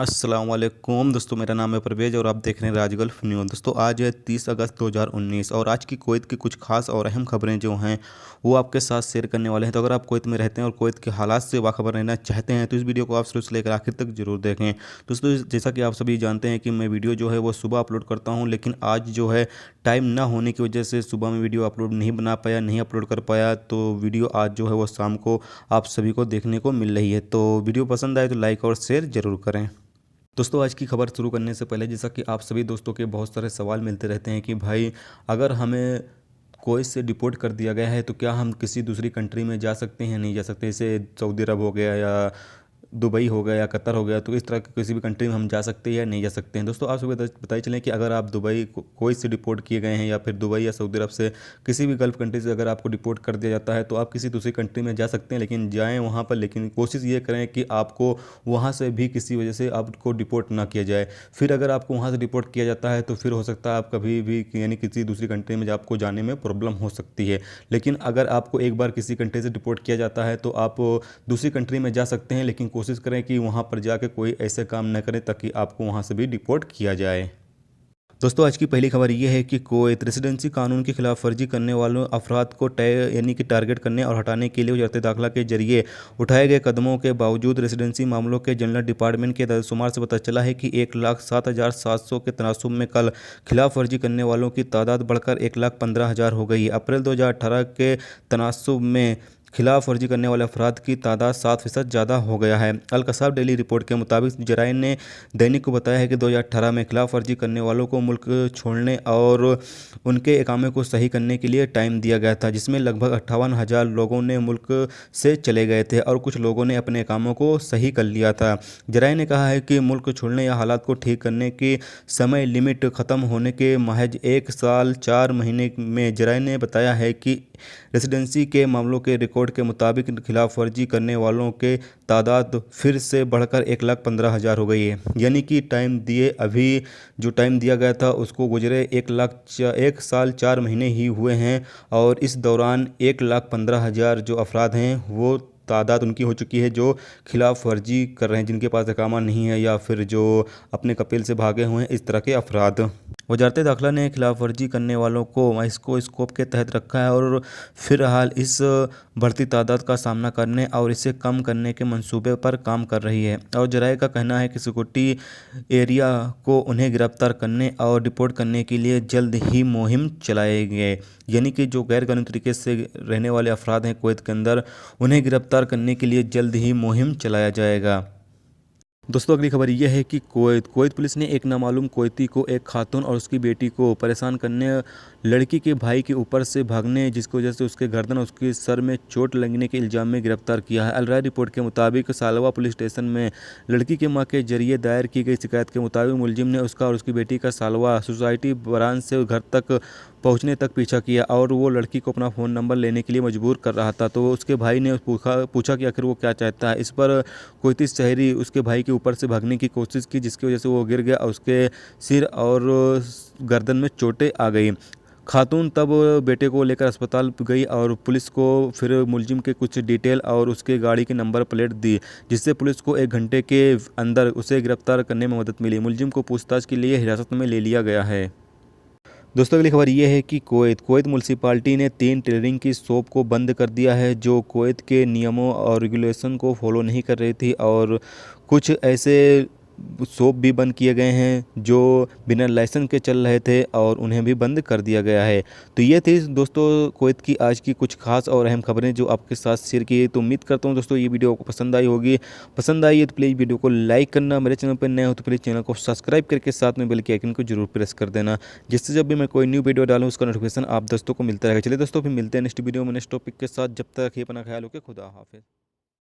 अस्सलाम वालेकुम दोस्तों, मेरा नाम है परवेज़ और आप देख रहे हैं राज गल्फ न्यूज़। दोस्तों आज है 30 अगस्त 2019 और आज की कुवैत की कुछ खास और अहम खबरें जो हैं वो आपके साथ शेयर करने वाले हैं। तो अगर आप कुवैत में रहते हैं और कुवैत के हालात से बाखबर रहना चाहते हैं तो इस वीडियो को आप शुरू से लेकर आखिर तक जरूर देखें। दोस्तों जैसा कि आप सभी जानते हैं कि मैं वीडियो जो है वो सुबह अपलोड करता हूँ, लेकिन आज जो है टाइम ना होने की वजह से सुबह में वीडियो अपलोड नहीं बना पाया, नहीं अपलोड कर पाया। तो वीडियो आज जो है वो शाम को आप सभी को देखने को मिल रही है। तो वीडियो पसंद आए तो लाइक और शेयर ज़रूर करें। दोस्तों आज की खबर शुरू करने से पहले जैसा कि आप सभी दोस्तों के बहुत सारे सवाल मिलते रहते हैं कि भाई अगर हमें कुवैत से डिपोर्ट कर दिया गया है तो क्या हम किसी दूसरी कंट्री में जा सकते हैं, नहीं जा सकते। जैसे सऊदी अरब हो गया या दुबई हो गया या कतर हो गया, तो इस तरह की किसी भी कंट्री में हम जा सकते हैं या नहीं जा सकते हैं। दोस्तों आप सभी बताइए चलें कि अगर आप दुबई कुवैत से डिपोर्ट किए गए हैं या फिर दुबई या सऊदी अरब से किसी भी गल्फ़ कंट्री से अगर आपको डिपोर्ट कर दिया जाता है तो आप किसी दूसरी कंट्री में जा सकते हैं, लेकिन जाएँ वहाँ पर, लेकिन कोशिश ये करें कि आपको वहाँ से भी किसी वजह से आपको डिपोर्ट ना किया जाए। फिर अगर आपको वहाँ से डिपोर्ट किया जाता है तो फिर हो सकता है आप कभी भी यानी किसी दूसरी कंट्री में आपको जाने में प्रॉब्लम हो सकती है। लेकिन अगर आपको एक बार किसी कंट्री से डिपोर्ट किया जाता है तो आप दूसरी कंट्री में जा सकते हैं, लेकिन कोशिश करें कि वहाँ पर जाके कोई ऐसे काम न करें ताकि आपको वहाँ से भी डिपोर्ट किया जाए। दोस्तों आज की पहली खबर ये है कि कुवैत रेसिडेंसी कानून की खिलाफ वर्जी करने वालों अफराद को यानी कि टारगेट करने और हटाने के लिए वजारत दाखिला के जरिए उठाए गए कदमों के बावजूद रेसिडेंसी मामलों के जनरल डिपार्टमेंट के दरशुमार से पता चला है कि 1,07,700 के तनासुब में कल खिलाफ वर्जी करने वालों की तादाद बढ़कर 1,15,000 हो गई है। अप्रैल 2018 के तनासुब में खिलाफ वर्जी करने वाले अफराद की तादाद 7% ज़्यादा हो गया है। अल कसाब डेली रिपोर्ट के मुताबिक जराइन ने दैनिक को बताया है कि 2018 में खिलाफ वर्जी करने वालों को मुल्क छोड़ने और उनके इकामे को सही करने के लिए टाइम दिया गया था, जिसमें लगभग 58,000 लोगों ने मुल्क से चले गए थे और कुछ लोगों ने अपने इकामों को सही कर लिया था। जराइन ने कहा है कि मुल्क छोड़ने या हालात को ठीक करने की समय लिमिट ख़त्म होने के महज 1 साल 4 महीने में जराइन ने बताया है कि रेसिडेंसी के मामलों के रिकॉर्ड के मुताबिक खिलाफ वर्जी करने वालों के तादाद फिर से बढ़कर 1,15,000 हो गई है। यानी कि अभी जो टाइम दिया गया था उसको गुजरे 1 साल 4 महीने ही हुए हैं और इस दौरान 1,15,000 जो अफराद हैं वो तादाद उनकी हो चुकी है जो खिलाफ वर्जी कर रहे हैं, जिनके पास इकामा नहीं है या फिर जो अपने कपिल से भागे हुए हैं, इस तरह के अफराद। वजारत दाखिला ने खिलाफ वर्जी करने वालों को इसको स्कोप के तहत रखा है और फिलहाल इस बढ़ती तादाद का सामना करने और इसे कम करने के मंसूबे पर काम कर रही है। और जराये का कहना है कि सिक्योरिटी एरिया को उन्हें गिरफ्तार करने और डिपोर्ट करने के लिए जल्द ही मुहिम चलाएंगे। यानी कि जो गैर कानूनी तरीके से रहने वाले अफराद हैं कुवैत के अंदर, उन्हें गिरफ्तार करने के लिए जल्द ही मुहिम चलाया जाएगा। दोस्तों अगली खबर यह है कि कुवैत पुलिस ने एक नामालूम कुवैती को एक खातून और उसकी बेटी को परेशान करने लड़की के भाई के ऊपर से भागने जिसकी वजह से उसके गर्दन और उसके सर में चोट लगने के इल्ज़ाम में गिरफ्तार किया है। अल राय रिपोर्ट के मुताबिक सालवा पुलिस स्टेशन में लड़की के मां के जरिए दायर की गई शिकायत के मुताबिक मुलजिम ने उसका और उसकी बेटी का सालवा सोसाइटी ब्रांच से घर तक पहुंचने तक पीछा किया और वो लड़की को अपना फ़ोन नंबर लेने के लिए मजबूर कर रहा था। तो उसके भाई ने पूछा कि आखिर वो क्या चाहता है। इस पर कुवैती शहरी उसके भाई के ऊपर से भागने की कोशिश की, जिसकी वजह से वो गिर गया और उसके सिर और गर्दन में चोटें आ गई। खातून तब बेटे को लेकर अस्पताल गई और पुलिस को फिर मुलजिम के कुछ डिटेल और उसके गाड़ी की नंबर प्लेट दी, जिससे पुलिस को 1 घंटे के अंदर उसे गिरफ्तार करने में मदद मिली। मुलजिम को पूछताछ के लिए हिरासत में ले लिया गया है। दोस्तों अगली खबर ये है कि कुवैत म्यूनसिपालिटी ने 3 टेलरिंग की शॉप को बंद कर दिया है जो कुवैत के नियमों और रेगुलेशन को फॉलो नहीं कर रही थी, और कुछ ऐसे शॉप भी बंद किए गए हैं जो बिना लाइसेंस के चल रहे थे और उन्हें भी बंद कर दिया गया है। तो ये थी दोस्तों कुवैत की आज की कुछ खास और अहम खबरें जो आपके साथ शेयर की। तो उम्मीद करता हूँ दोस्तों ये वीडियो आपको पसंद आई होगी। पसंद आई है तो प्लीज़ वीडियो को लाइक करना, मेरे चैनल पर नए हो तो प्लीज़ चैनल को सब्सक्राइब करके साथ में बेल के आइकन को जरूर प्रेस कर देना, जिससे जब भी मैं कोई न्यू वीडियो डालूँ उसका नोटिफिकेशन आप दोस्तों को मिलता रहेगा। चलिए दोस्तों फिर मिलते हैं नेक्स्ट वीडियो में नेक्स्ट टॉपिक के साथ। जब तक ये अपना ख्याल रखें, खुदा हाफिज़।